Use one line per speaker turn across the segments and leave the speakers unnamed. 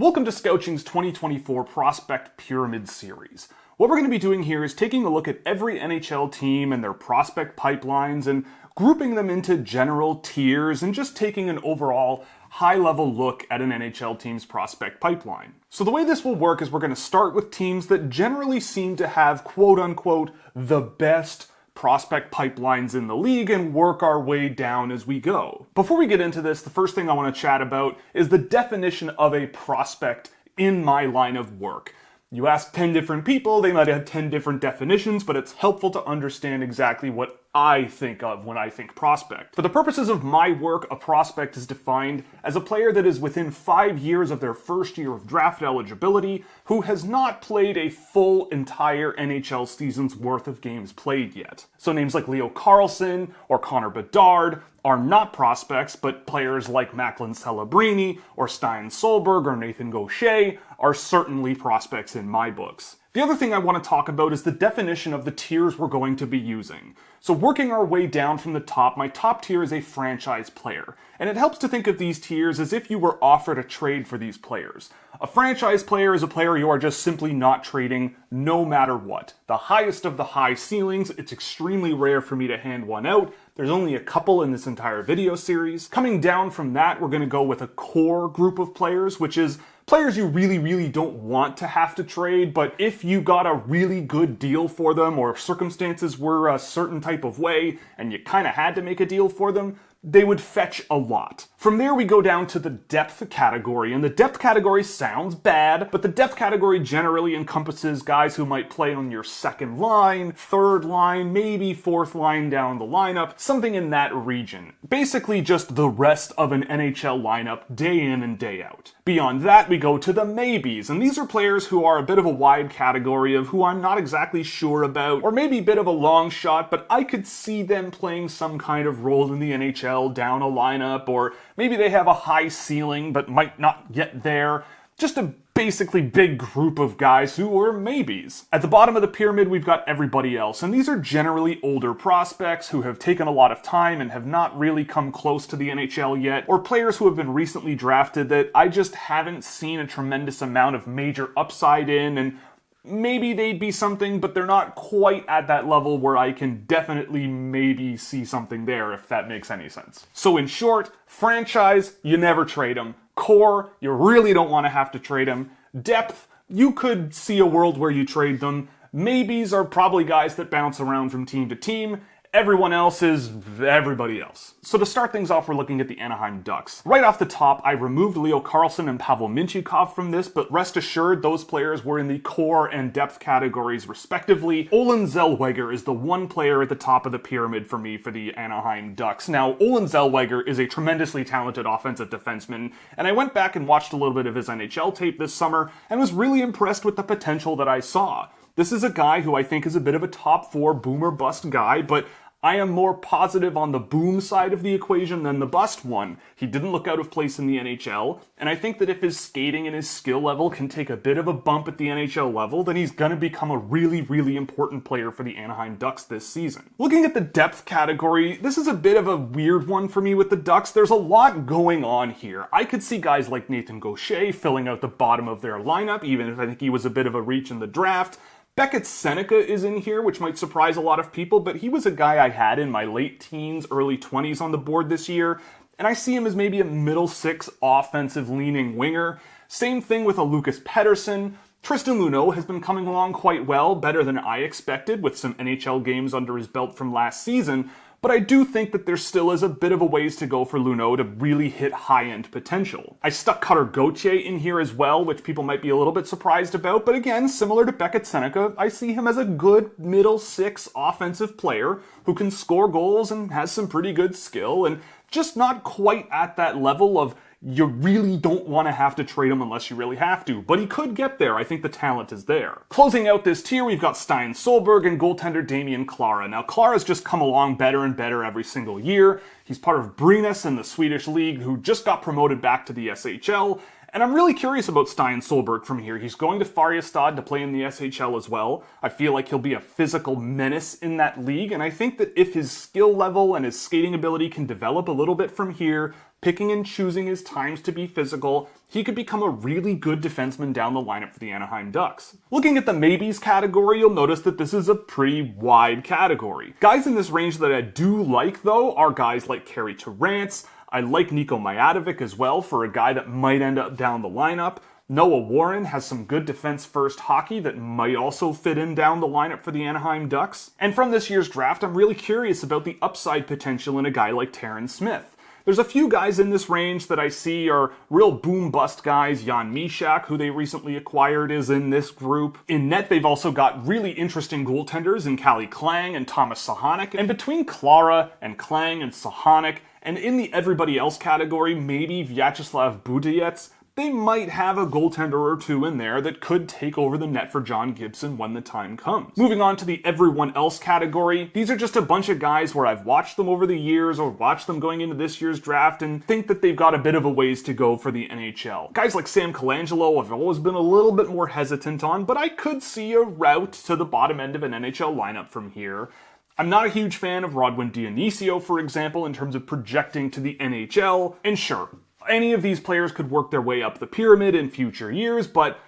Welcome to Scouching's 2024 Prospect Pyramid Series. What we're going to be doing here is taking a look at every NHL team and their prospect pipelines and grouping them into general tiers and just taking an overall high-level look at an NHL team's prospect pipeline. So the way this will work is we're going to start with teams that generally seem to have quote-unquote the best prospect pipelines in the league and work our way down as we go. Before we get into this, the first thing I want to chat about is the definition of a prospect in my line of work. You ask 10 different people, they might have 10 different definitions, but it's helpful to understand exactly what I think of when I think prospect. For the purposes of my work, a prospect is defined as a player that is within 5 years of their first year of draft eligibility, who has not played a full entire NHL season's worth of games played yet. So names like Leo Carlsson or Connor Bedard are not prospects, but players like Macklin Celebrini or Stein Solberg or Nathan Gaucher are certainly prospects in my books. The other thing I want to talk about is the definition of the tiers we're going to be using. So working our way down from the top, my top tier is a franchise player. And it helps to think of these tiers as if you were offered a trade for these players. A franchise player is a player you are just simply not trading no matter what. The highest of the high ceilings, it's extremely rare for me to hand one out. There's only a couple in this entire video series. Coming down from that, we're going to go with a core group of players, which is players you really don't want to have to trade, but if you got a really good deal for them or circumstances were a certain type of way and you kind of had to make a deal for them, they would fetch a lot. From there we go down to the depth category, and the depth category sounds bad, but the depth category generally encompasses guys who might play on your second line, third line, maybe fourth line down the lineup, something in that region. Basically just the rest of an NHL lineup day in and day out. Beyond that, we go to the maybes, and these are players who are a bit of a wide category of who I'm not exactly sure about, or maybe a bit of a long shot, but I could see them playing some kind of role in the NHL down a lineup, or maybe they have a high ceiling but might not get there. Just a basically big group of guys who are maybes. At the bottom of the pyramid, we've got everybody else, and these are generally older prospects who have taken a lot of time and have not really come close to the NHL yet, or players who have been recently drafted that I just haven't seen a tremendous amount of major upside in, and maybe they'd be something, but they're not quite at that level where I can definitely maybe see something there, if that makes any sense. So in short, franchise, you never trade them. Core, you really don't want to have to trade them. Depth, you could see a world where you trade them. Maybes are probably guys that bounce around from team to team. Everyone else is everybody else. So to start things off, we're looking at the Anaheim Ducks. Right off the top, I removed Leo Carlsson and Pavel Mintyukov from this, but rest assured those players were in the core and depth categories respectively. Olen Zellweger is the one player at the top of the pyramid for me for the Anaheim Ducks. Now, Olen Zellweger is a tremendously talented offensive defenseman, and I went back and watched a little bit of his NHL tape this summer and was really impressed with the potential that I saw. This is a guy who I think is a bit of a top 4 boom or bust guy, but I am more positive on the boom side of the equation than the bust one. He didn't look out of place in the NHL, and I think that if his skating and his skill level can take a bit of a bump at the NHL level, then he's going to become a really important player for the Anaheim Ducks this season. Looking at the depth category, this is a bit of a weird one for me with the Ducks. There's a lot going on here. I could see guys like Nathan Gaucher filling out the bottom of their lineup, even if I think he was a bit of a reach in the draft. Beckett Seneca is in here, which might surprise a lot of people, but he was a guy I had in my late teens, early 20s on the board this year, and I see him as maybe a middle six offensive-leaning winger. Same thing with a Lucas Pettersson. Tristan Luneau has been coming along quite well, better than I expected, with some NHL games under his belt from last season, but I do think that there still is a bit of a ways to go for Luneau to really hit high-end potential. I stuck Cutter Gauthier in here as well, which people might be a little bit surprised about, but again, similar to Beckett Seneca, I see him as a good middle six offensive player who can score goals and has some pretty good skill, and just not quite at that level of you really don't want to have to trade him unless you really have to, but he could get there. I think the talent is there. Closing out this tier, we've got Stein Solberg and goaltender Damian Klara. Now, Klara's just come along better and better every single year. He's part of Brynäs in the Swedish league, who just got promoted back to the SHL, And I'm really curious about Stein Solberg from here. He's going to Färjestad to play in the SHL as well. I feel like he'll be a physical menace in that league, and I think that if his skill level and his skating ability can develop a little bit from here, picking and choosing his times to be physical, he could become a really good defenseman down the lineup for the Anaheim Ducks. Looking at the maybes category, you'll notice that this is a pretty wide category. Guys in this range that I do like, though, are guys like Carey Terrance. I like Nico Mijadovic as well for a guy that might end up down the lineup. Noah Warren has some good defense-first hockey that might also fit in down the lineup for the Anaheim Ducks. And from this year's draft, I'm really curious about the upside potential in a guy like Terrence Smith. There's a few guys in this range that I see are real boom-bust guys. Jan Mysak, who they recently acquired, is in this group. In net, they've also got really interesting goaltenders in Calle Klang and Thomas Sahanek. And between Clara and Klang and Sahanek, and in the everybody else category, maybe Vyacheslav Buteyets, they might have a goaltender or two in there that could take over the net for John Gibson when the time comes. Moving on to the everyone else category, these are just a bunch of guys where I've watched them over the years or watched them going into this year's draft and think that they've got a bit of a ways to go for the NHL. Guys like Sam Colangelo I've always been a little bit more hesitant on, but I could see a route to the bottom end of an NHL lineup from here. I'm not a huge fan of Rodwin Dionisio, for example, in terms of projecting to the NHL, and sure, any of these players could work their way up the pyramid in future years, but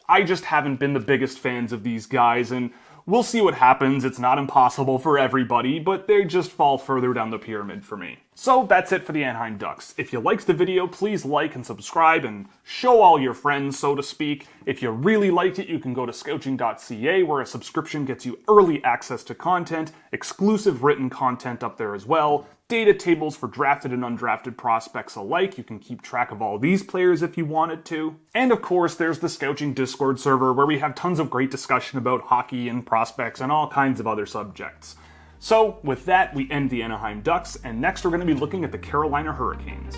I just haven't been the biggest fans of these guys, and we'll see what happens. It's not impossible for everybody, but they just fall further down the pyramid for me. So that's it for the Anaheim Ducks. If you liked the video, please like and subscribe and show all your friends, so to speak. If you really liked it, you can go to Scouching.ca, where a subscription gets you early access to content, exclusive written content up there as well, data tables for drafted and undrafted prospects alike. You can keep track of all these players if you wanted to. And of course, there's the Scouching Discord server, where we have tons of great discussion about hockey and prospects and all kinds of other subjects. So with that, we end the Anaheim Ducks, and next we're going to be looking at the Carolina Hurricanes.